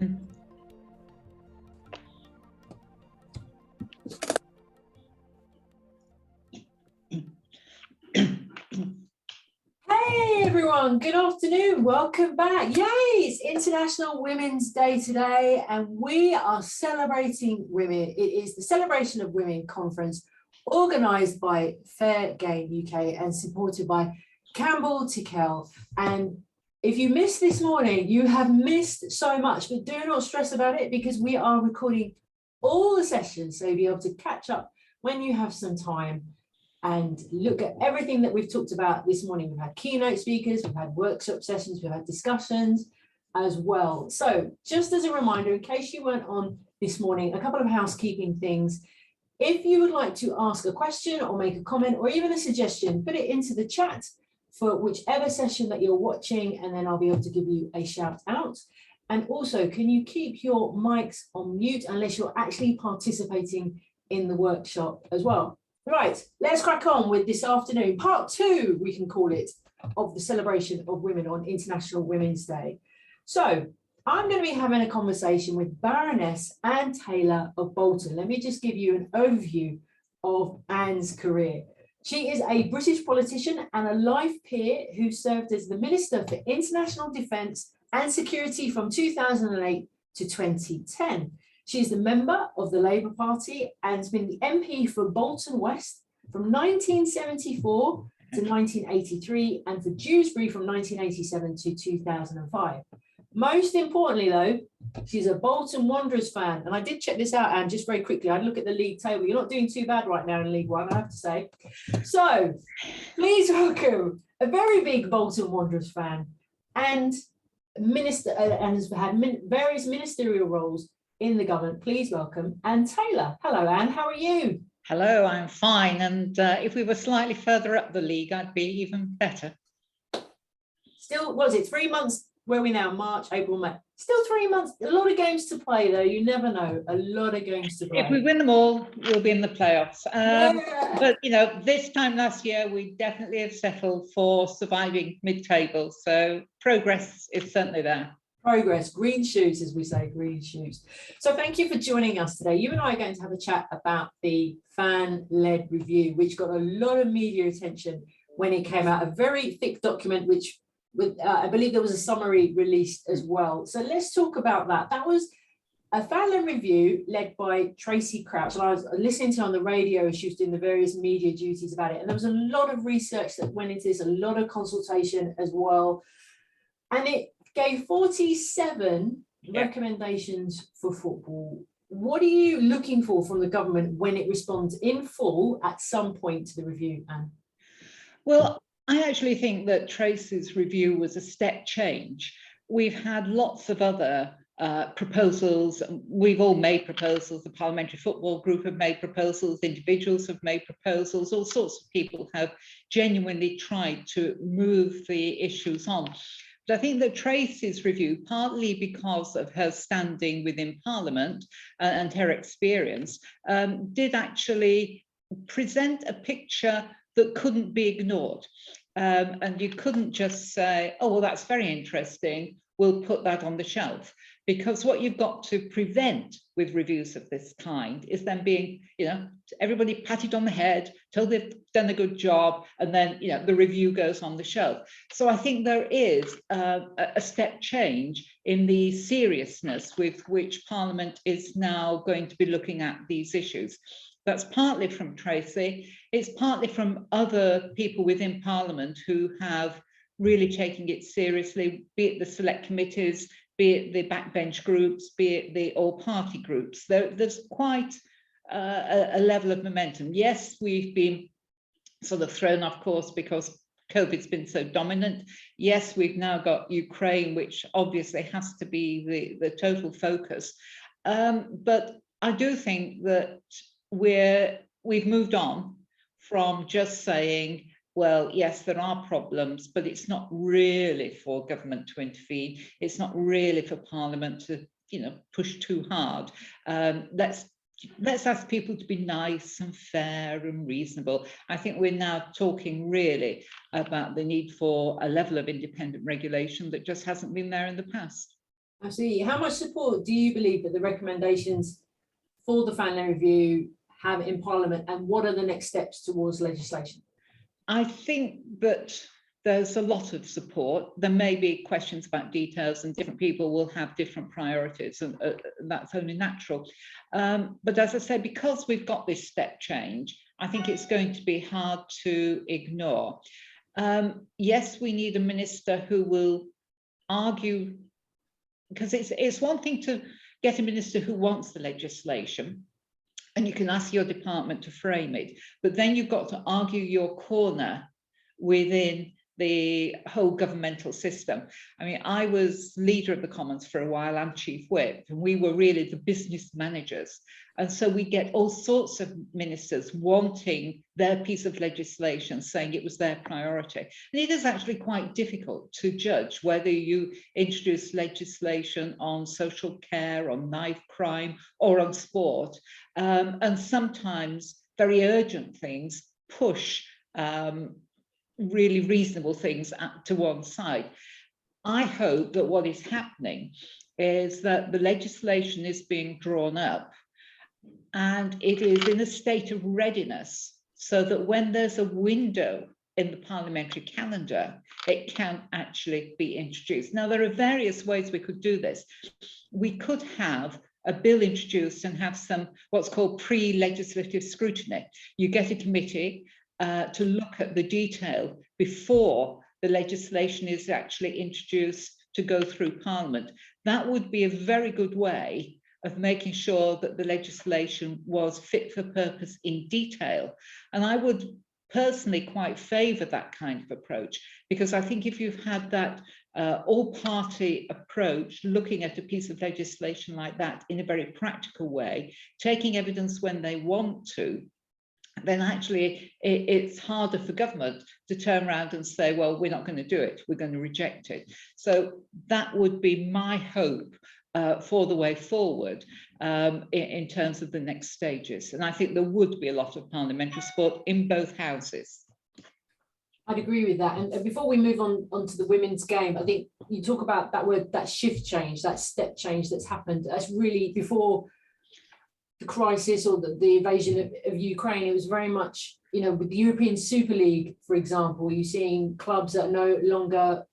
Hey everyone, good afternoon, welcome back. Yay, it's International Women's Day today and we are celebrating women. It is the Celebration of Women conference organised by Fair Game UK and supported by Campbell Tickell. And if you missed this morning, you have missed so much, but do not stress about it because we are recording all the sessions, so you'll be able to catch up when you have some time and look at everything that we've talked about this morning. We've had keynote speakers, we've had workshop sessions, we've had discussions as well. So just as a reminder, in case you weren't on this morning, a couple of housekeeping things. If you would like to ask a question or make a comment or even a suggestion, put it into the chat for whichever session that you're watching, and then I'll be able to give you a shout out. And also, can you keep your mics on mute unless you're actually participating in the workshop as well? Right, let's crack on with this afternoon. Part 2, we can call it, of the celebration of women on International Women's Day. So I'm going to be having a conversation with Baroness Anne Taylor of Bolton. Let me just give you an overview of Anne's career. She is a British politician and a life peer who served as the Minister for International Defence and Security from 2008 to 2010. She is a member of the Labour Party and has been the MP for Bolton West from 1974 to 1983 and for Dewsbury from 1987 to 2005. Most importantly, though, she's a Bolton Wanderers fan. And I did check this out, Anne, just very quickly. I look at the league table. You're not doing too bad right now in League One, I have to say. So please welcome a very big Bolton Wanderers fan and minister and has had various ministerial roles in the government. Please welcome Anne Taylor. Hello, Anne. How are you? Hello, I'm fine. And if we were slightly further up the league, I'd be even better. Still, what is it, 3 months? Where are we now? March, April, May. Still 3 months. A lot of games to play, though. You never know. A lot of games to play. If we win them all, we'll be in the playoffs. But, you know, this time last year, we definitely have settled for surviving mid-table. So progress is certainly there. Progress, green shoots, as we say, green shoots. So thank you for joining us today. You and I are going to have a chat about the fan-led review, which got a lot of media attention when it came out. A very thick document, which I believe there was a summary released as well. So let's talk about that. That was a fan-led review led by Tracy Crouch. And I was listening to her on the radio as she was doing the various media duties about it. And there was a lot of research that went into this, a lot of consultation as well. And it gave 47 recommendations for football. What are you looking for from the government when it responds in full at some point to the review, Anne? Well, I actually think that Tracy's review was a step change. We've had lots of other proposals. We've all made proposals. The Parliamentary Football Group have made proposals. Individuals have made proposals. All sorts of people have genuinely tried to move the issues on. But I think that Tracy's review, partly because of her standing within Parliament and her experience, did actually present a picture that couldn't be ignored. And you couldn't just say, oh, well, that's very interesting, we'll put that on the shelf. Because what you've got to prevent with reviews of this kind is them being, you know, everybody patted on the head, told they've done a good job, and then, you know, the review goes on the shelf. So I think there is a step change in the seriousness with which Parliament is now going to be looking at these issues. That's partly from Tracy. It's partly from other people within Parliament who have really taken it seriously, be it the select committees, be it the backbench groups, be it the all-party groups. There's quite a level of momentum. Yes, we've been sort of thrown off course because COVID's been so dominant. Yes, we've now got Ukraine, which obviously has to be the total focus. But I do think that we've moved on from just saying, well, yes, there are problems, but it's not really for government to intervene. It's not really for Parliament to, you know, push too hard. Let's ask people to be nice and fair and reasonable. I think we're now talking really about the need for a level of independent regulation that just hasn't been there in the past. Absolutely. How much support do you believe that the recommendations for the Fanley Review have in Parliament, and what are the next steps towards legislation? I think that there's a lot of support. There may be questions about details, and different people will have different priorities, and that's only natural. But as I said, because we've got this step change, I think it's going to be hard to ignore. Yes, we need a minister who will argue, because it's one thing to get a minister who wants the legislation, and you can ask your department to frame it, but then you've got to argue your corner within the whole governmental system. I mean, I was leader of the Commons for a while and chief whip, and we were really the business managers. And so we get all sorts of ministers wanting their piece of legislation, saying it was their priority. And it is actually quite difficult to judge whether you introduce legislation on social care, on knife crime, or on sport. And sometimes very urgent things push really reasonable things to one side. I hope that what is happening is that the legislation is being drawn up and it is in a state of readiness so that when there's a window in the parliamentary calendar, it can actually be introduced. Now, there are various ways we could do this. We could have a bill introduced and have some what's called pre-legislative scrutiny. You get a committee to look at the detail before the legislation is actually introduced to go through Parliament. That would be a very good way of making sure that the legislation was fit for purpose in detail. And I would personally quite favour that kind of approach, because I think if you've had that all-party approach, looking at a piece of legislation like that in a very practical way, taking evidence when they want to, then actually it's harder for government to turn around and say, well, we're not going to do it, we're going to reject it. So that would be my hope for the way forward in terms of the next stages. And I think there would be a lot of parliamentary support in both houses. I'd agree with that. And before we move on to the women's game, I think you talk about that word, that shift change, that step change that's happened. That's really before the crisis or the invasion of Ukraine. It was very much, you know, with the European Super League, for example, you're seeing clubs that are no longer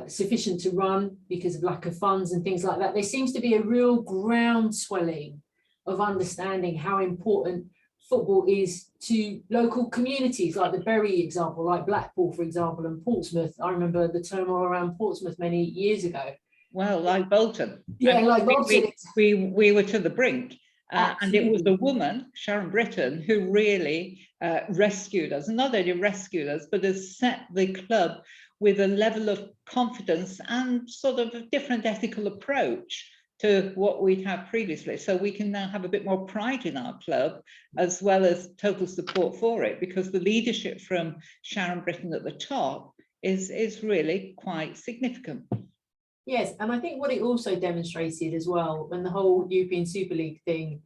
sufficient to run because of lack of funds and things like that. There seems to be a real groundswelling of understanding how important football is to local communities, like the Bury example, like Blackpool, for example, and Portsmouth. I remember the turmoil around Portsmouth many years ago. Well, like Bolton. Yeah, like Bolton. We were to the brink. And it was a woman, Sharon Britton, who really rescued us. Not only rescued us, but has set the club with a level of confidence and sort of a different ethical approach to what we'd had previously. So we can now have a bit more pride in our club, as well as total support for it, because the leadership from Sharon Britton at the top is really quite significant. Yes, and I think what it also demonstrated as well, when the whole European Super League thing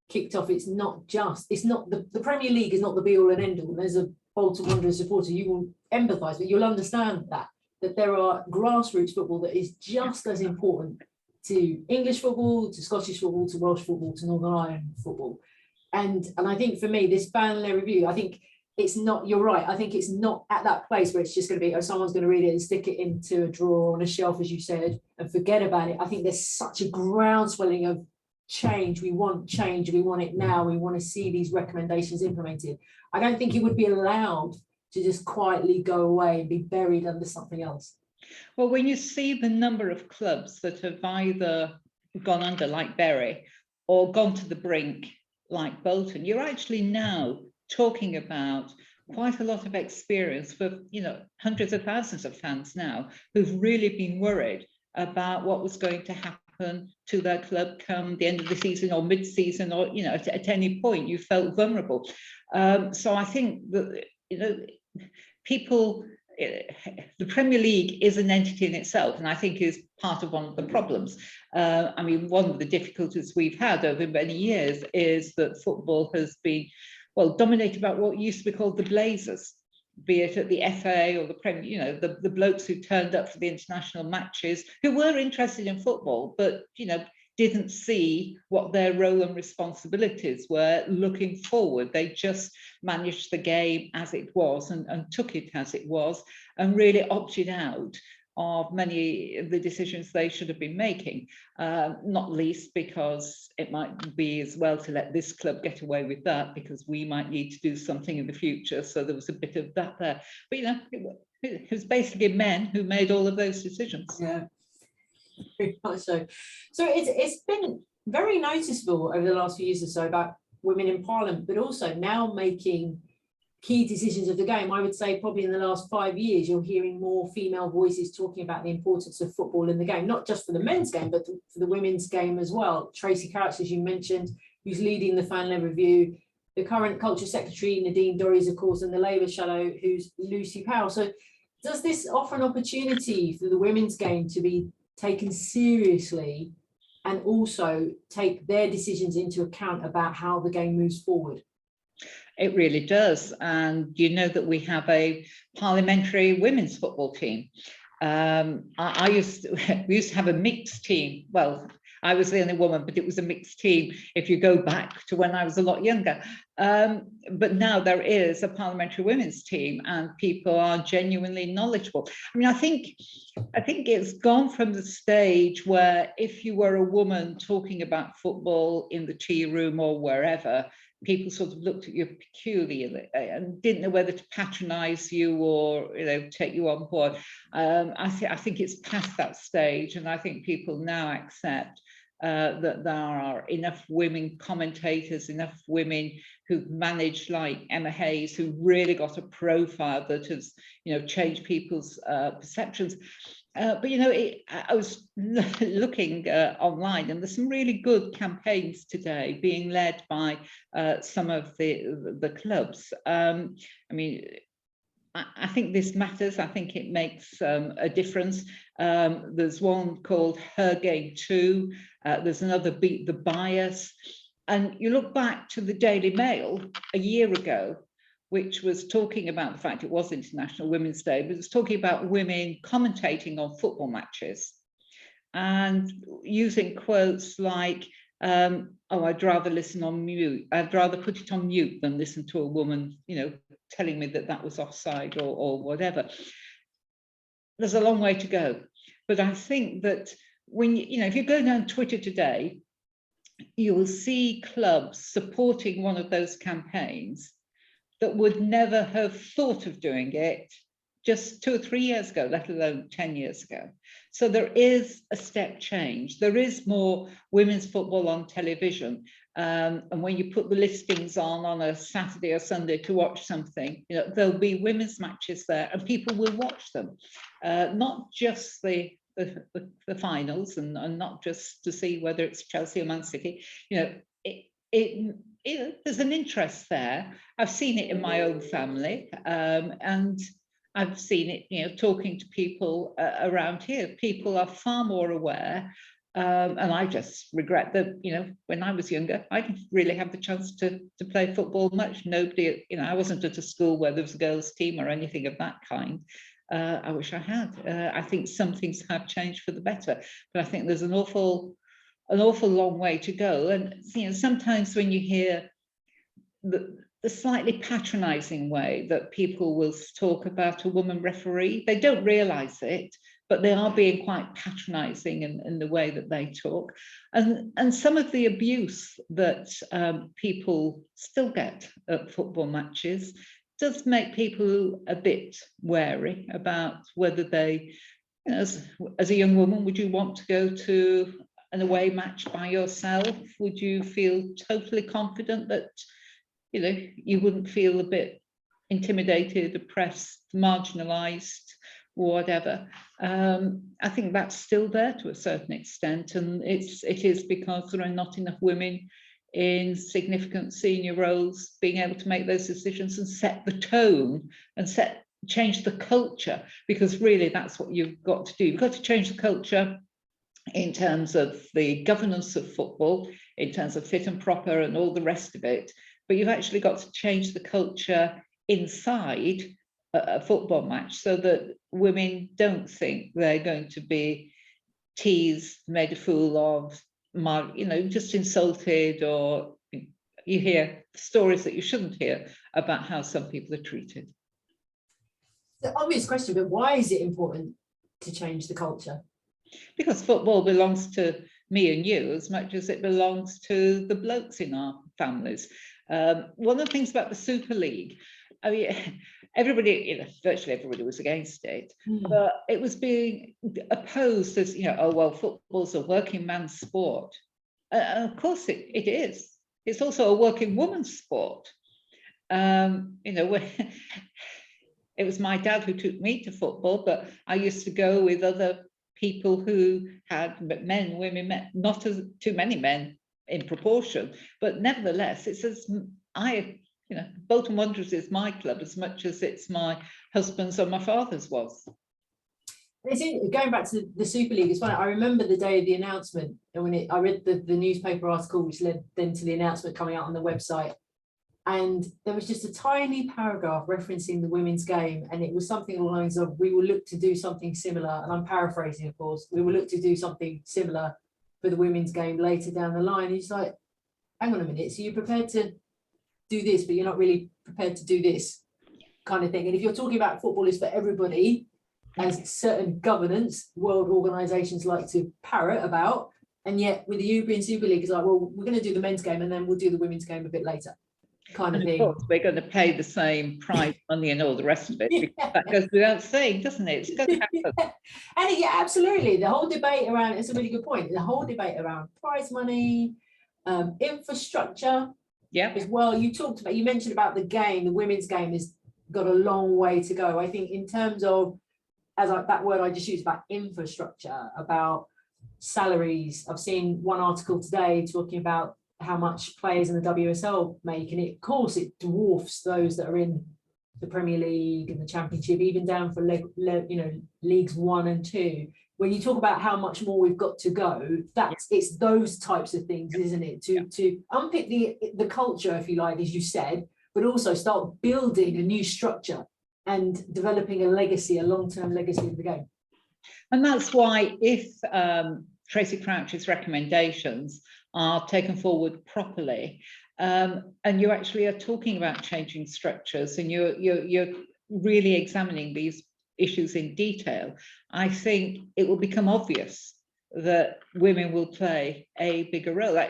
kicked off, it's not the Premier League is not the be all and end all. As a Bolton Wanderers supporter, you will empathise, but you'll understand that there are grassroots football that is just as important to English football, to Scottish football, to Welsh football, to Northern Ireland football. And I think for me, this Fanley Review, I think it's not, you're right, I think it's not at that place where it's just going to be, oh, someone's going to read it and stick it into a drawer on a shelf, as you said, and forget about it. I think there's such a groundswelling of change. We want change. We want it now. We want to see these recommendations implemented. I don't think it would be allowed to just quietly go away and be buried under something else. Well, when you see the number of clubs that have either gone under, like Bury, or gone to the brink, like Bolton, you're actually now talking about quite a lot of experience for, you know, hundreds of thousands of fans now who've really been worried about what was going to happen to their club come the end of the season or mid-season, or, you know, at any point you felt vulnerable. So I think that, you know, people, the Premier League is an entity in itself, and I think is part of one of the problems. I mean, one of the difficulties we've had over many years is that football has been, well, dominated by what used to be called the Blazers. be it at the FA or the Premier, you know, the blokes who turned up for the international matches, who were interested in football, but, you know, didn't see what their role and responsibilities were looking forward. They just managed the game as it was and took it as it was, and really opted out of many of the decisions they should have been making, not least because it might be as well to let this club get away with that because we might need to do something in the future. So there was a bit of that there. But, you know, it was basically men who made all of those decisions. Yeah, very much so. So it's been very noticeable over the last few years or so about women in Parliament, but also now making key decisions of the game. I would say probably in the last 5 years, you're hearing more female voices talking about the importance of football in the game, not just for the men's game, but for the women's game as well. Tracy Crouch, as you mentioned, who's leading the fan-led review, the current culture secretary, Nadine Dorries, of course, and the Labour shadow, who's Lucy Powell. So does this offer an opportunity for the women's game to be taken seriously and also take their decisions into account about how the game moves forward? It really does. And you know that we have a parliamentary women's football team. We used to have a mixed team. Well, I was the only woman, but it was a mixed team if you go back to when I was a lot younger. But now there is a parliamentary women's team and people are genuinely knowledgeable. I mean, I think it's gone from the stage where if you were a woman talking about football in the tea room or wherever, people sort of looked at you peculiarly and didn't know whether to patronize you or, you know, take you on board. I think it's past that stage, and I think people now accept that there are enough women commentators, enough women who've managed, like Emma Hayes, who really got a profile that has, you know, changed people's perceptions. But, you know, I was looking online, and there's some really good campaigns today being led by some of the clubs. I mean, I think this matters. I think it makes a difference. There's one called Her Game Too. There's another, Beat the Bias. And you look back to the Daily Mail a year ago, which was talking about the fact it was International Women's Day, but it was talking about women commentating on football matches and using quotes like, oh, I'd rather listen on mute. I'd rather put it on mute than listen to a woman, you know, telling me that that was offside or whatever. There's a long way to go. But I think that when, you know, if you go down Twitter today, you will see clubs supporting one of those campaigns that would never have thought of doing it just 2 or 3 years ago, let alone 10 years ago. So there is a step change. There is more women's football on television. And when you put the listings on a Saturday or Sunday to watch something, you know, there'll be women's matches there and people will watch them. Not just the finals and not just to see whether it's Chelsea or Man City. You know, there's an interest there. I've seen it in my own family, and I've seen it, you know, talking to people around here. People are far more aware, and I just regret that, you know, when I was younger, I didn't really have the chance to play football much. Nobody, you know, I wasn't at a school where there was a girls' team or anything of that kind. I wish I had. I think some things have changed for the better, but I think there's an awful long way to go. And, you know, sometimes when you hear the slightly patronizing way that people will talk about a woman referee, they don't realize it, but they are being quite patronizing in the way that they talk. And some of the abuse that people still get at football matches does make people a bit wary about whether they, you know, as a young woman, would you want to go to an away match by yourself? Would you feel totally confident that, you know, you wouldn't feel a bit intimidated, oppressed, marginalized, whatever? I think that's still there to a certain extent, and it is because there are not enough women in significant senior roles being able to make those decisions and set the tone and change the culture, because really that's what you've got to do. You've got to change the culture in terms of the governance of football, in terms of fit and proper and all the rest of it, but you've actually got to change the culture inside a football match, so that women don't think they're going to be teased, made a fool of, just insulted, or you hear stories that you shouldn't hear about how some people are treated. The obvious question, but why is it important to change the culture? Because football belongs to me and you as much as it belongs to the blokes in our families. One of the things about the Super League, I mean, everybody, virtually everybody was against it, but it was being opposed as, oh, well, football's a working man's sport. And of course it is. It's also a working woman's sport. It was my dad who took me to football, but I used to go with other people who had men, women, not as too many men in proportion, but nevertheless, it's as Bolton Wanderers is my club as much as it's my husband's or my father's was. Going back to the Super League, it's funny. I remember the day of the announcement, and when I read the newspaper article, which led then to the announcement coming out on the website. And there was just a tiny paragraph referencing the women's game. And it was something along the lines of, we will look to do something similar. And I'm paraphrasing, of course, we will look to do something similar for the women's game later down the line. And it's like, hang on a minute. So you're prepared to do this, but you're not really prepared to do this kind of thing. And if you're talking about football is for everybody, as certain governance, world organisations like to parrot about, and yet with the European Super League, it's like, well, we're going to do the men's game and then we'll do the women's game a bit later. Kind of thing. Of course, we're going to pay the same prize money and all the rest of it. Yeah. That goes without saying, doesn't it? It's going to happen. And yeah, absolutely. The whole debate around it's a really good point. The whole debate around prize money, infrastructure. Yeah. As well, you mentioned about the game. The women's game has got a long way to go. I think in terms of, that word I just used about infrastructure, about salaries. I've seen one article today talking about how much players in the WSL make, and of course it dwarfs those that are in the Premier League and the Championship, even down for leagues 1 and 2. When you talk about how much more we've got to go, it's those types of things, isn't it? To unpick the culture, if you like, as you said, but also start building a new structure and developing a legacy, a long-term legacy of the game. And that's why if Tracy Crouch's recommendations are taken forward properly, and you actually are talking about changing structures, and you're really examining these issues in detail, I think it will become obvious that women will play a bigger role.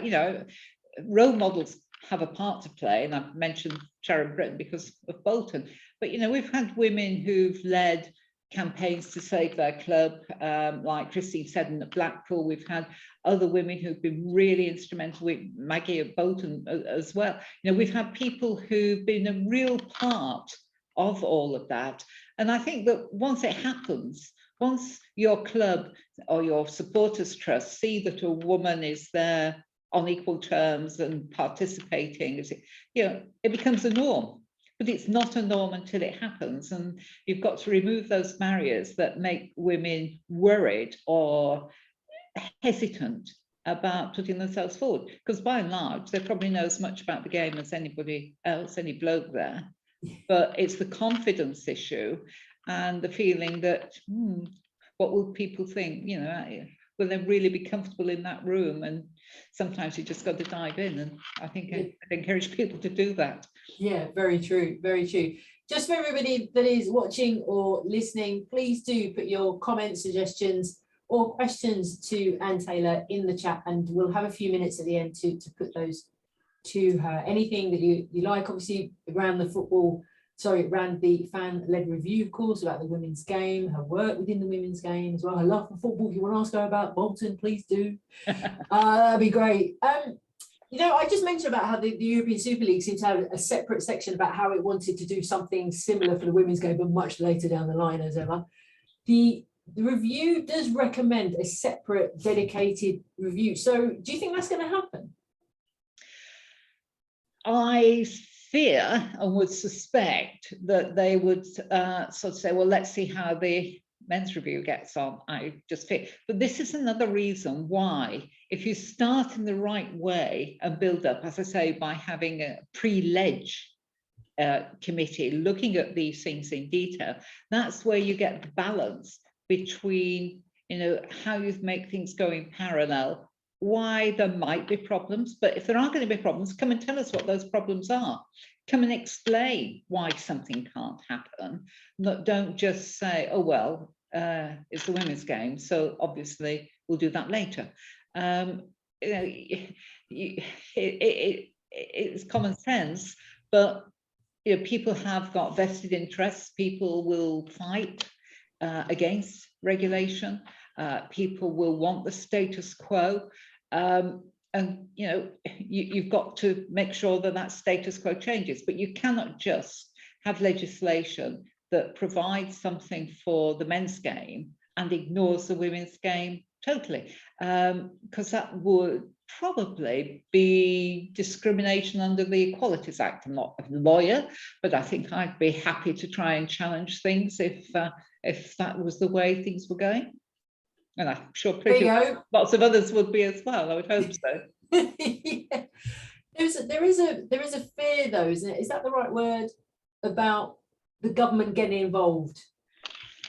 Role models have a part to play, and I've mentioned Sharon Britton because of Bolton, but we've had women who've led campaigns to save their club, like Christine Seddon at Blackpool. We've had other women who've been really instrumental, with Maggie at Bolton as well. We've had people who've been a real part of all of that. And I think that once it happens, once your club or your supporters trust see that a woman is there on equal terms and participating, it becomes a norm. But it's not a norm until it happens, and you've got to remove those barriers that make women worried or hesitant about putting themselves forward, because by and large they probably know as much about the game as anybody else, any bloke there, but it's the confidence issue and the feeling that what will people think, will they really be comfortable in that room? And sometimes you just got to dive in, and I think I'd encourage people to do that. Yeah, very true, very true. Just for everybody that is watching or listening, please do put your comments, suggestions or questions to Anne Taylor in the chat, and we'll have a few minutes at the end to put those to her. Anything that you like, obviously around the fan-led review, of course, about the women's game, her work within the women's game as well, her love for football. If you want to ask her about Bolton, please do. That'd be great. I just mentioned about how the European Super League seems to have a separate section about how it wanted to do something similar for the women's game, but much later down the line as ever. The review does recommend a separate, dedicated review. So do you think that's going to happen? I fear and would suspect that they would sort of say, well, let's see how the men's review gets on. I just fear. But this is another reason why, if you start in the right way and build up, as I say, by having a pre-ledge committee looking at these things in detail, that's where you get the balance between, you know, how you make things go in parallel, why there might be problems, but if there are going to be problems, come and tell us what those problems are. Come and explain why something can't happen. Don't just say, oh, well, it's the women's game, so obviously we'll do that later. You know, it's common sense, but you know, people have got vested interests. People will fight against regulation. People will want the status quo. And you know, you've got to make sure that that status quo changes, but you cannot just have legislation that provides something for the men's game and ignores the women's game totally, because that would probably be discrimination under the Equalities Act. I'm not a lawyer, but I think I'd be happy to try and challenge things if that was the way things were going. And I'm sure pretty lots of others would be as well. I would hope so. Yeah. There is a fear, though, isn't it? Is that the right word, about the government getting involved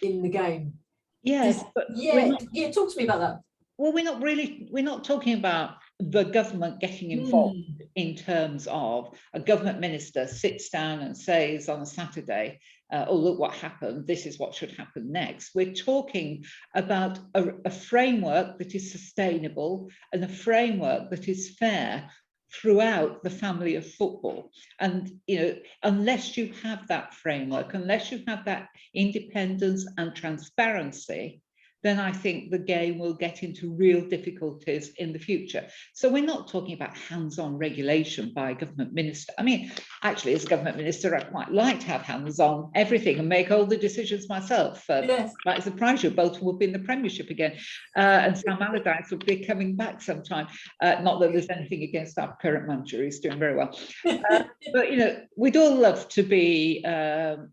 in the game? Yes, but yeah, talk to me about that. Well, we're not talking about the government getting involved in terms of a government minister sits down and says on a Saturday, oh, look what happened, this is what should happen next. We're talking about a framework that is sustainable and a framework that is fair throughout the family of football. And you know, unless you have that framework, unless you have that independence and transparency, then I think the game will get into real difficulties in the future. So we're not talking about hands-on regulation by a government minister. I mean, actually, as a government minister, I quite like to have hands-on everything and make all the decisions myself. Yes. Might surprise you, Bolton will be in the Premiership again, and Sam Allardyce will be coming back sometime. Not that there's anything against our current manager, he's doing very well. But, you know, we'd all love to be,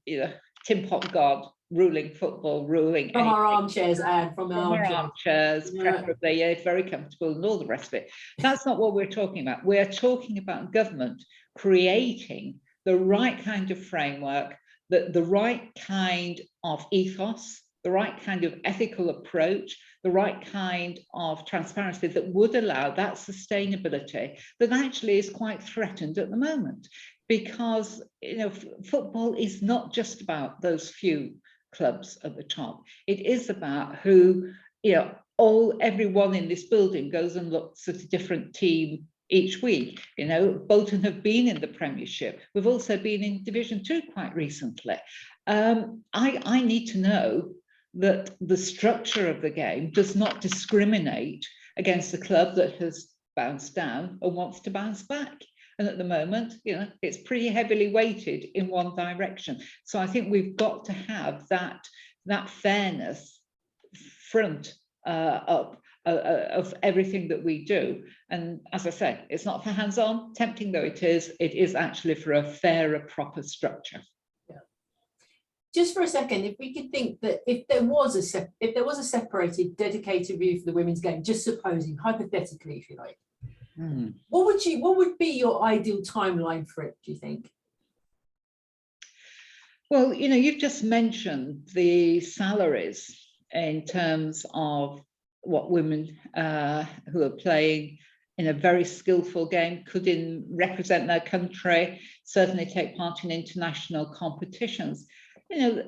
you know, Tim Pot God, ruling football, ruling from our armchairs, and from our armchairs, preferably, yeah, very comfortable and all the rest of it. That's not what we're talking about. We're talking about government creating the right kind of framework, the right kind of ethos, the right kind of ethical approach, the right kind of transparency that would allow that sustainability that actually is quite threatened at the moment. Because, you know, football is not just about those few clubs at the top. It is about who, you know, everyone in this building goes and looks at a different team each week. You know, Bolton have been in the Premiership. We've also been in Division 2 quite recently. I need to know that the structure of the game does not discriminate against a club that has bounced down and wants to bounce back. And at the moment, you know, it's pretty heavily weighted in one direction. So I think we've got to have that fairness front up of everything that we do. And as I said, it's not for hands-on, tempting though it is actually for a fairer, proper structure. Yeah. Just for a second, if we could think that if there was a separated, dedicated review for the women's game, just supposing, hypothetically, if you like, what would be your ideal timeline for it, do you think? Well, you know, you've just mentioned the salaries in terms of what women who are playing in a very skillful game could represent their country, certainly take part in international competitions. You know,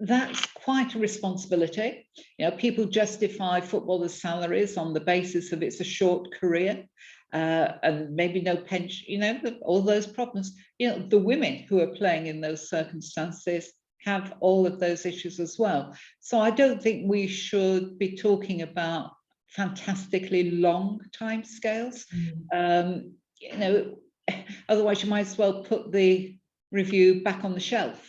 that's quite a responsibility. You know, people justify footballers' salaries on the basis of it's a short career and maybe no pension, you know, all those problems. You know, the women who are playing in those circumstances have all of those issues as well. So I don't think we should be talking about fantastically long timescales. You know, otherwise you might as well put the review back on the shelf.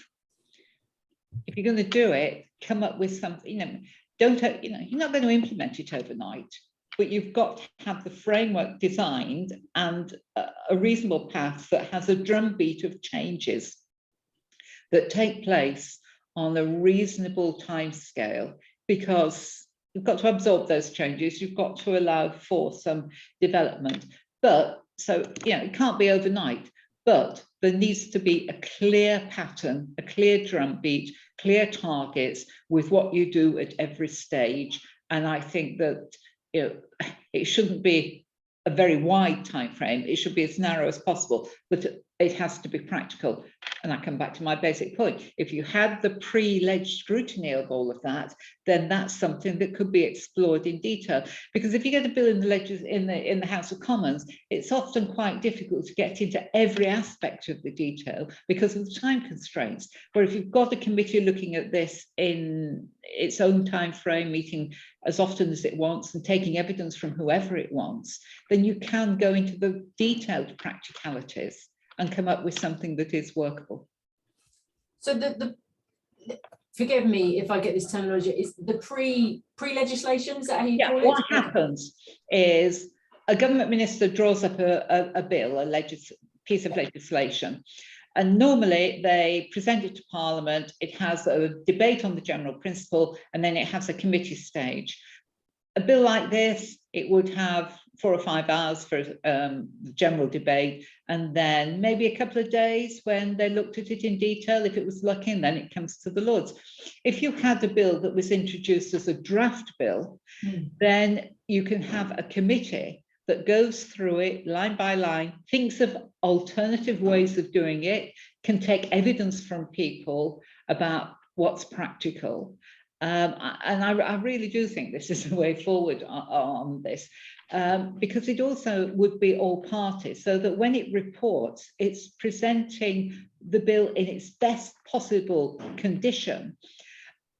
If you're going to do it, come up with something, you know, you're not going to implement it overnight, but you've got to have the framework designed and a reasonable path that has a drumbeat of changes that take place on a reasonable time scale, because you've got to absorb those changes, you've got to allow for some development. But so, you know, it can't be overnight, but there needs to be a clear pattern, a clear drumbeat, clear targets with what you do at every stage. And I think that it shouldn't be a very wide time frame. It should be as narrow as possible, but it has to be practical. And I come back to my basic point. If you had the pre-leg scrutiny of all of that, then that's something that could be explored in detail. Because if you get a bill in the House of Commons, it's often quite difficult to get into every aspect of the detail because of the time constraints. Where if you've got a committee looking at this in its own time frame, meeting as often as it wants and taking evidence from whoever it wants, then you can go into the detailed practicalities and come up with something that is workable. So forgive me if I get this terminology, is the pre-legislation, is that how you call it? What happens is a government minister draws up a bill, a piece of legislation, and normally they present it to Parliament. It has a debate on the general principle, and then it has a committee stage. A bill like this, it would have 4 or 5 hours for the general debate, and then maybe a couple of days when they looked at it in detail, if it was lucky, and then it comes to the Lords. If you had a bill that was introduced as a draft bill, then you can have a committee that goes through it line by line, thinks of alternative ways of doing it, can take evidence from people about what's practical. And I really do think this is a way forward on this, because it also would be all parties, so that when it reports, it's presenting the bill in its best possible condition.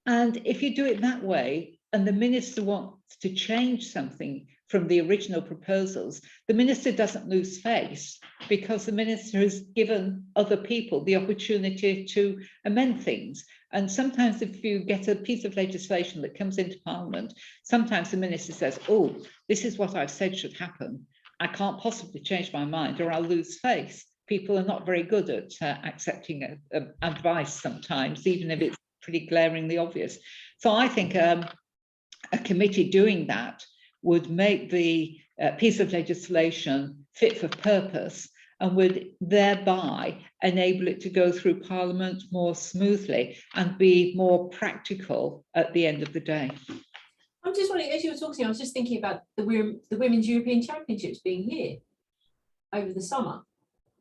And if you do it that way, and the minister wants to change something from the original proposals, the minister doesn't lose face, because the minister has given other people the opportunity to amend things. And sometimes if you get a piece of legislation that comes into Parliament, sometimes the minister says, oh, this is what I've said should happen. I can't possibly change my mind or I'll lose face. People are not very good at accepting advice sometimes, even if it's pretty glaringly obvious. So I think a committee doing that would make the piece of legislation fit for purpose and would thereby enable it to go through Parliament more smoothly and be more practical at the end of the day. I'm just wondering, as you were talking, I was just thinking about the Women's European Championships being here over the summer.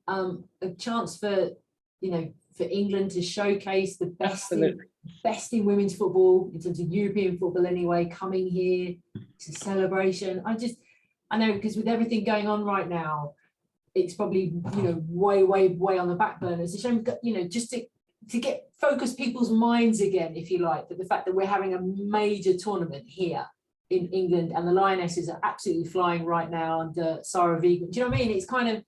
A chance for, for England to showcase the best in women's football, in terms of European football anyway, coming here. It's a celebration. I know, because with everything going on right now, it's probably, way on the back burner. It's a shame, just to get focus people's minds again, if you like, but the fact that we're having a major tournament here in England and the Lionesses are absolutely flying right now under Sarah Wiegman. Do you know what I mean? It's kind of,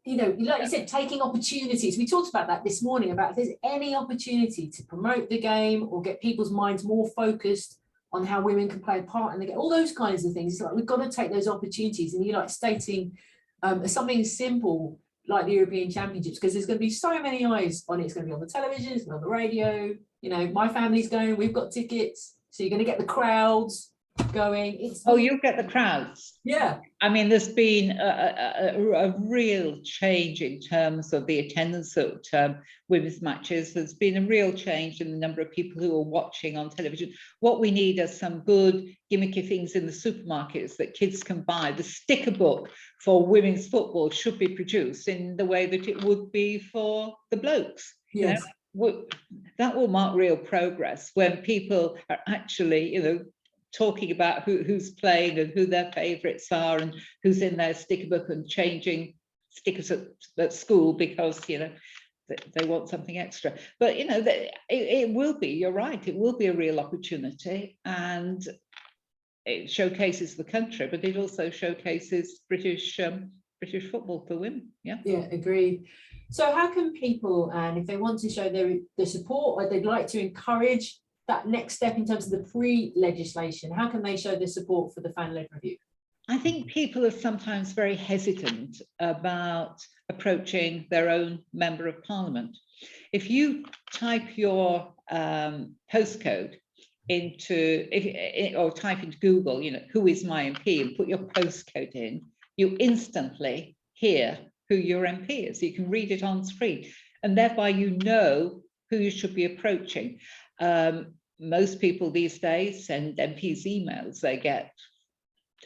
like you said, taking opportunities. We talked about that this morning, about if there's any opportunity to promote the game or get people's minds more focused on how women can play a part in the game, all those kinds of things. It's like we've got to take those opportunities. And you're like stating something simple like the European Championships, because there's going to be so many eyes on it. It's going to be on the television, it's going to be on the radio. My family's going, we've got tickets, so you're going to get the crowds going. You'll get the crowds. Yeah. I mean, there's been a real change in terms of the attendance at women's matches. There's been a real change in the number of people who are watching on television. What we need are some good gimmicky things in the supermarkets that kids can buy. The sticker book for women's football should be produced in the way that it would be for the blokes. Yes. That will mark real progress when people are actually, talking about who's playing and who their favourites are and who's in their sticker book and changing stickers at school because they want something extra. But it will be, you're right, it will be a real opportunity, and it showcases the country, but it also showcases British football for women. Yeah, agreed. So how can people, and if they want to show their support or they'd like to encourage that next step in terms of the pre-legislation, how can they show their support for the fan-led review? I think people are sometimes very hesitant about approaching their own member of Parliament. If you type your postcode or type into Google, who is my MP, and put your postcode in, you instantly hear who your MP is. You can read it on screen, and thereby you know who you should be approaching. Most people these days send MPs emails. They get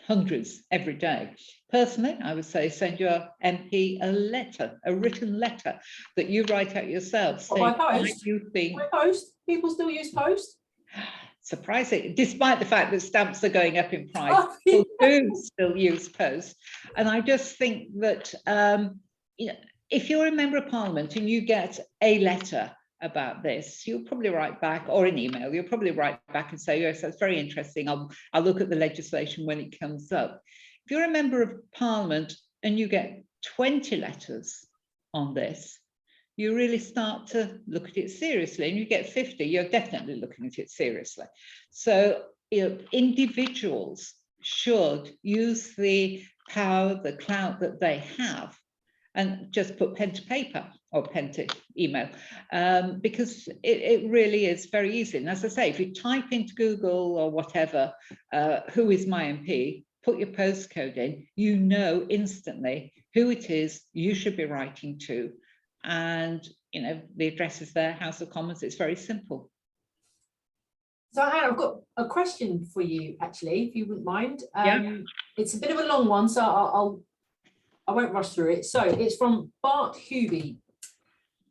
hundreds every day. Personally, I would say send your MP a letter, a written letter that you write out yourself. By post? You think, by post? People still use post? Surprising, despite the fact that stamps are going up in price, people do still use post. And I just think that you know, if you're a member of Parliament and you get a letter about this, you'll probably write back, or an email, you'll probably write back and say, yes, that's very interesting. I'll look at the legislation when it comes up. If you're a member of Parliament and you get 20 letters on this, you really start to look at it seriously, and you get 50, you're definitely looking at it seriously. So, you know, individuals should use the power, the clout that they have, and just put pen to paper or pen to email, because it really is very easy. And as I say, if you type into Google or whatever, who is my MP, put your postcode in, you know instantly who it is you should be writing to. And, you know, the address is there, House of Commons. It's very simple. So Hannah, I've got a question for you, actually, if you wouldn't mind. Yeah. It's a bit of a long one, so I won't rush through it. So it's from Bart Hubie.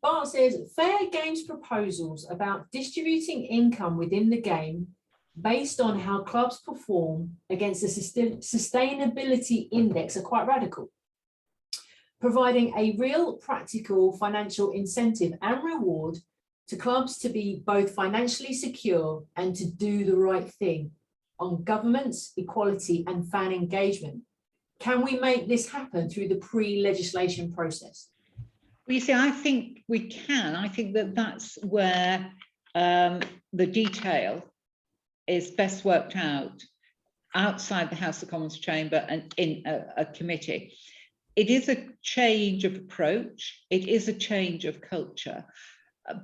Bart says, fair games proposals about distributing income within the game based on how clubs perform against the sustainability index are quite radical, providing a real practical financial incentive and reward to clubs to be both financially secure and to do the right thing on governance, equality and fan engagement. Can we make this happen through the pre-legislation process? Well, you see, I think we can. I think that that's where the detail is best worked out outside the House of Commons chamber and in a committee. It is a change of approach. It is a change of culture.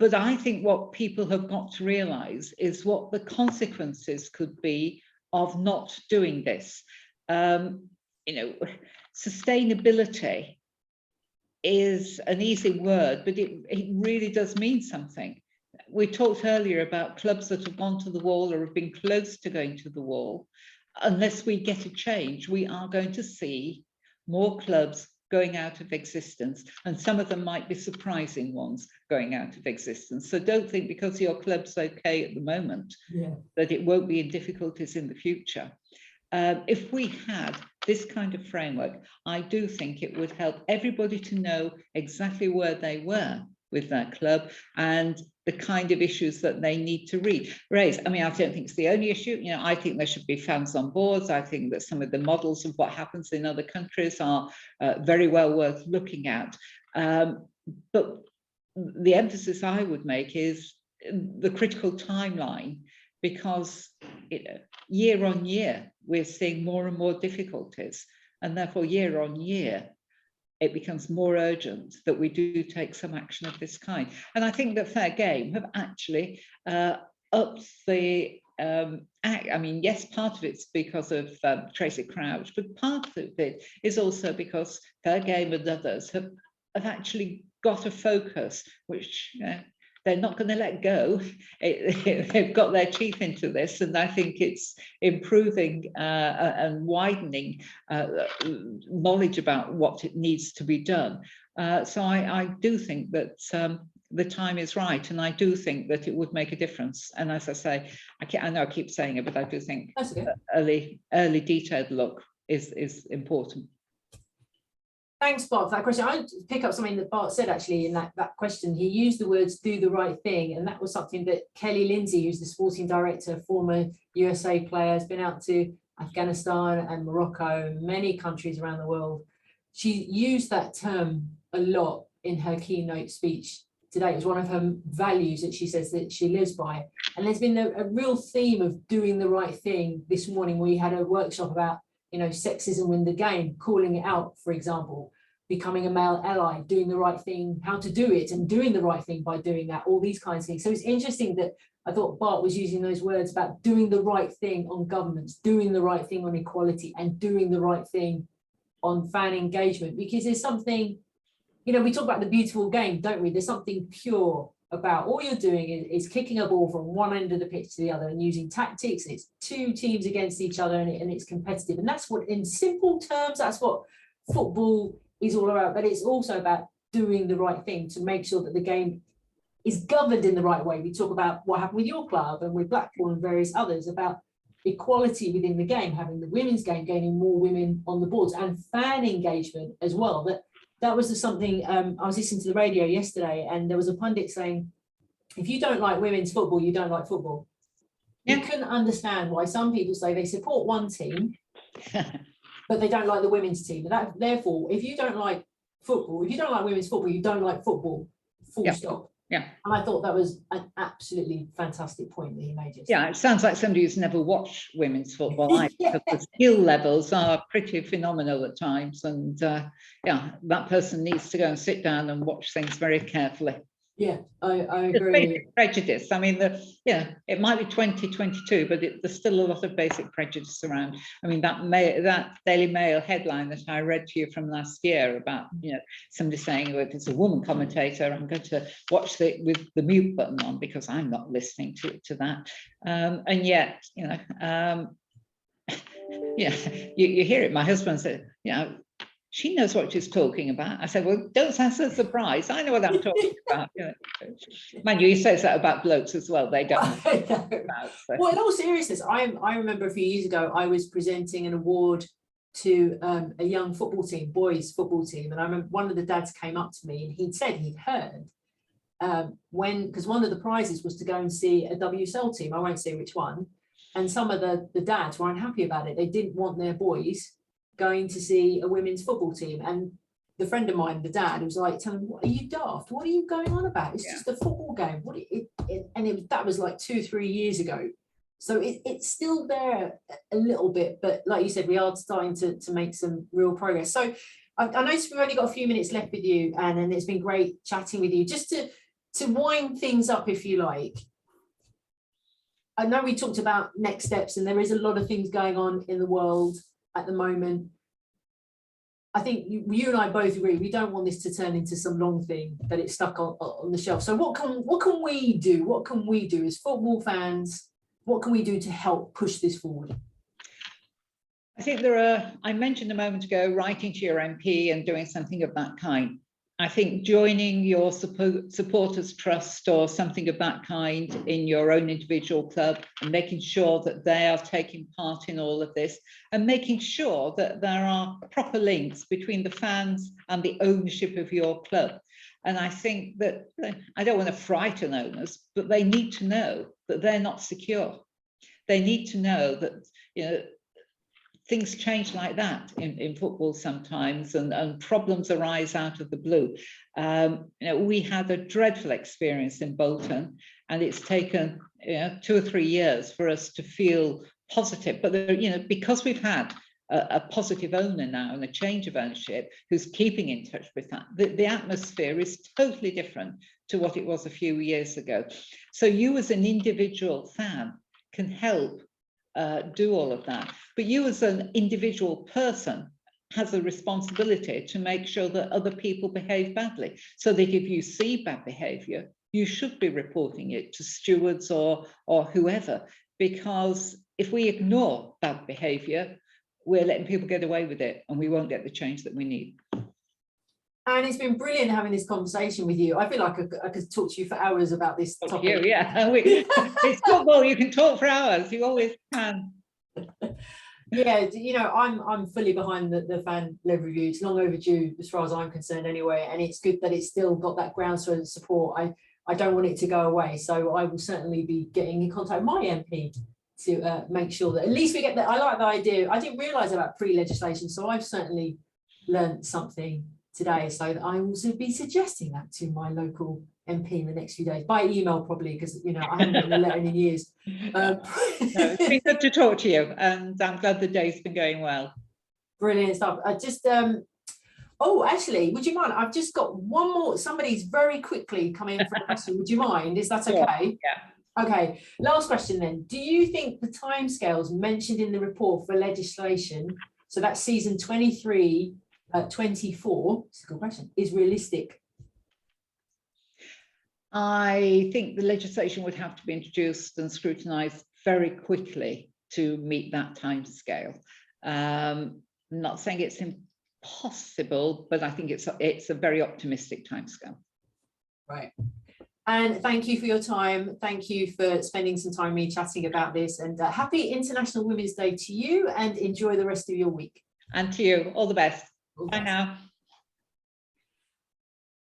But I think what people have got to realise is what the consequences could be of not doing this. You know, sustainability is an easy word, but it really does mean something. We talked earlier about clubs that have gone to the wall or have been close to going to the wall. Unless we get a change, we are going to see more clubs going out of existence, and some of them might be surprising ones going out of existence. So don't think because your club's okay at the moment that it won't be in difficulties in the future. If we had this kind of framework, I do think it would help everybody to know exactly where they were with their club and the kind of issues that they need to raise. I mean, I don't think it's the only issue. You know, I think there should be fans on boards. I think that some of the models of what happens in other countries are very well worth looking at. But the emphasis I would make is the critical timeline, because year on year, we're seeing more and more difficulties. And therefore, year on year, it becomes more urgent that we do take some action of this kind. And I think that Fair Game have actually upped the act. I mean, yes, part of it's because of Tracy Crouch, but part of it is also because Fair Game and others have actually got a focus, which they're not going to let go. They've got their teeth into this, and I think it's improving and widening knowledge about what it needs to be done. So I do think that the time is right, and I do think that it would make a difference. And as I say, I know I keep saying it, but I do think early detailed look is important. Thanks, Bart, for that question. I pick up something that Bart said actually in that question. He used the words "do the right thing," and that was something that Kelly Lindsay, who's the sporting director, former USA player, has been out to Afghanistan and Morocco, many countries around the world. She used that term a lot in her keynote speech today. It was one of her values that she says that she lives by. And there's been a real theme of doing the right thing. This morning we had a workshop about, you know, sexism in the game, calling it out, for example, becoming a male ally, doing the right thing, how to do it, and doing the right thing by doing that, all these kinds of things. So it's interesting that I thought Bart was using those words about doing the right thing on governments, doing the right thing on equality, and doing the right thing on fan engagement, because there's something you know, we talk about the beautiful game, don't we? There's something pure about all you're doing is kicking a ball from one end of the pitch to the other and using tactics. It's two teams against each other, and it's competitive. And that's what, in simple terms, that's what football is all about. But it's also about doing the right thing to make sure that the game is governed in the right way. We talk about what happened with your club and with Blackpool and various others about equality within the game, having the women's game gaining more women on the boards, and fan engagement as well. That was something, I was listening to the radio yesterday, and there was a pundit saying, if you don't like women's football, you don't like football. Yeah. You couldn't understand why some people say they support one team, but they don't like the women's team. And therefore, if you don't like football, if you don't like women's football, you don't like football, full stop. Yeah. And I thought that was an absolutely fantastic point that he made yesterday. Yeah, it sounds like somebody who's never watched women's football, because the skill levels are pretty phenomenal at times. And yeah, that person needs to go and sit down and watch things very carefully. Yeah, I agree. Prejudice. I mean, it might be 2022, but there's still a lot of basic prejudice around. I mean, that Daily Mail headline that I read to you from last year about, you know, somebody saying, well, if it's a woman commentator, I'm going to watch it with the mute button on because I'm not listening to that. And yet, you know, yeah, you hear it. My husband said, you know, she knows what she's talking about. I said, well, don't sound so surprised. I know what I'm talking about. You know. Mind you, he says that about blokes as well. They don't know what about, so. Well, in all seriousness, I remember a few years ago, I was presenting an award to a young football team, boys football team. And I remember one of the dads came up to me and he'd said he'd heard because one of the prizes was to go and see a WSL team. I won't say which one. And some of the dads were unhappy about it. They didn't want their boys going to see a women's football team. And the friend of mine, the dad, was like, telling him, what are you daft? What are you going on about? It's just a football game. That was like 2-3 years ago. So it's still there a little bit, but like you said, we are starting to make some real progress. So I noticed we've only got a few minutes left with you, Anne, and it's been great chatting with you. Just to wind things up, if you like. I know we talked about next steps, and there is a lot of things going on in the world at the moment. I think you and I both agree we don't want this to turn into some long thing that it's stuck on the shelf. So what can we do? What can we do as football fans? What can we do to help push this forward? I think I mentioned a moment ago, writing to your MP and doing something of that kind. I think joining your supporters trust or something of that kind in your own individual club and making sure that they are taking part in all of this and making sure that there are proper links between the fans and the ownership of your club. And I think that, I don't want to frighten owners, but they need to know that they're not secure. They need to know that, you know, things change like that in football sometimes, and problems arise out of the blue. You know, we had a dreadful experience in Bolton, and it's taken 2 or 3 years for us to feel positive. But you know, because we've had a positive owner now and a change of ownership who's keeping in touch with that, the atmosphere is totally different to what it was a few years ago. So you as an individual fan can help do all of that, but you as an individual person has a responsibility to make sure that other people behave badly, so that if you see bad behavior, you should be reporting it to stewards or whoever, because if we ignore bad behavior, we're letting people get away with it, and we won't get the change that we need. And it's been brilliant having this conversation with you. I feel like I could talk to you for hours about this topic. Yeah, it's football. You can talk for hours. You always can. Yeah, you know, I'm fully behind the fan-led review. It's long overdue, as far as I'm concerned, anyway. And it's good that it's still got that groundswell of support. I don't want it to go away. So I will certainly be getting in contact with my MP to make sure that at least we get that. I like the idea. I didn't realise about pre-legislation, so I've certainly learned something today, so that I will be suggesting that to my local MP in the next few days, by email probably, because you know I haven't written a letter in years. No, it's been good to talk to you, and I'm glad the day's been going well. Brilliant stuff. I just oh, actually, would you mind? I've just got one more. Somebody's very quickly coming in for a question. Would you mind? Is that okay? Yeah. Okay. Last question then. Do you think the timescales mentioned in the report for legislation, so that's season 23 24, it's a good question, is realistic? I think the legislation would have to be introduced and scrutinised very quickly to meet that timescale. I'm not saying it's impossible, but I think it's a very optimistic timescale. Right. And thank you for your time. Thank you for spending some time with me chatting about this, and happy International Women's Day to you, and enjoy the rest of your week. And to you, all the best. Bye now.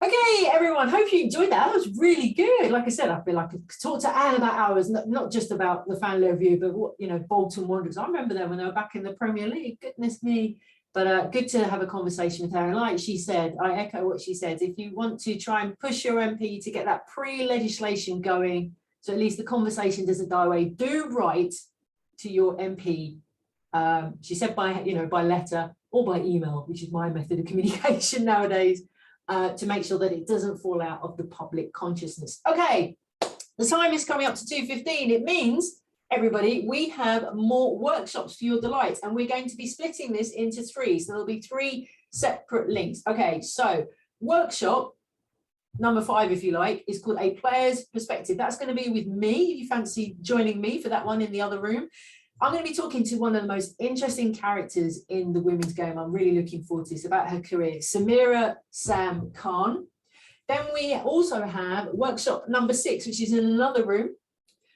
Okay, everyone, hope you enjoyed that. That was really good. Like I said, I feel like I could talk to Anne about hours, not just about the Family Review, but what, you know, Bolton Wanderers. I remember them when they were back in the Premier League. Goodness me. But good to have a conversation with her. And like she said, I echo what she said. If you want to try and push your MP to get that pre-legislation going, so at least the conversation doesn't die away, do write to your MP. She said by letter or by email, which is my method of communication nowadays. To make sure that it doesn't fall out of the public consciousness. Okay, the time is coming up to 2:15. It means, everybody, we have more workshops for your delight, and we're going to be splitting this into 3. So there'll be 3 separate links. Okay, so workshop number 5, if you like, is called A Player's Perspective. That's going to be with me. If you fancy joining me for that one in the other room. I'm going to be talking to one of the most interesting characters in the women's game. I'm really looking forward to this, about her career, Samira Sam Khan. Then we also have workshop number 6, which is in another room,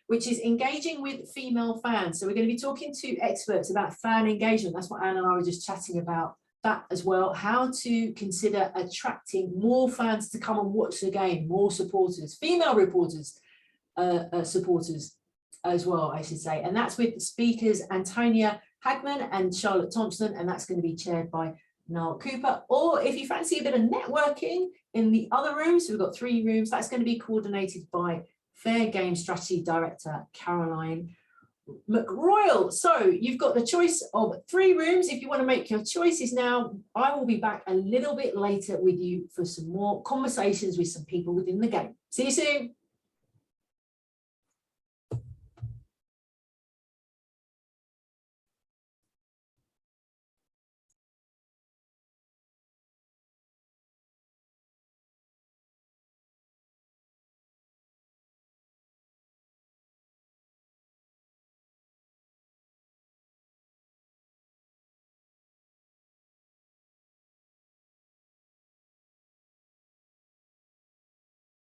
which is engaging with female fans. So we're going to be talking to experts about fan engagement. That's what Anne and I were just chatting about that as well. How to consider attracting more fans to come and watch the game, more supporters, female reporters, supporters as well, I should say. And that's with speakers Antonia Hagman and Charlotte Thompson, and that's going to be chaired by Niall Cooper. Or if you fancy a bit of networking in the other rooms, so we've got 3 rooms, that's going to be coordinated by Fair Game Strategy Director Caroline McRoyal. So you've got the choice of 3 rooms. If you want to make your choices now, I will be back a little bit later with you for some more conversations with some people within the game. See you soon.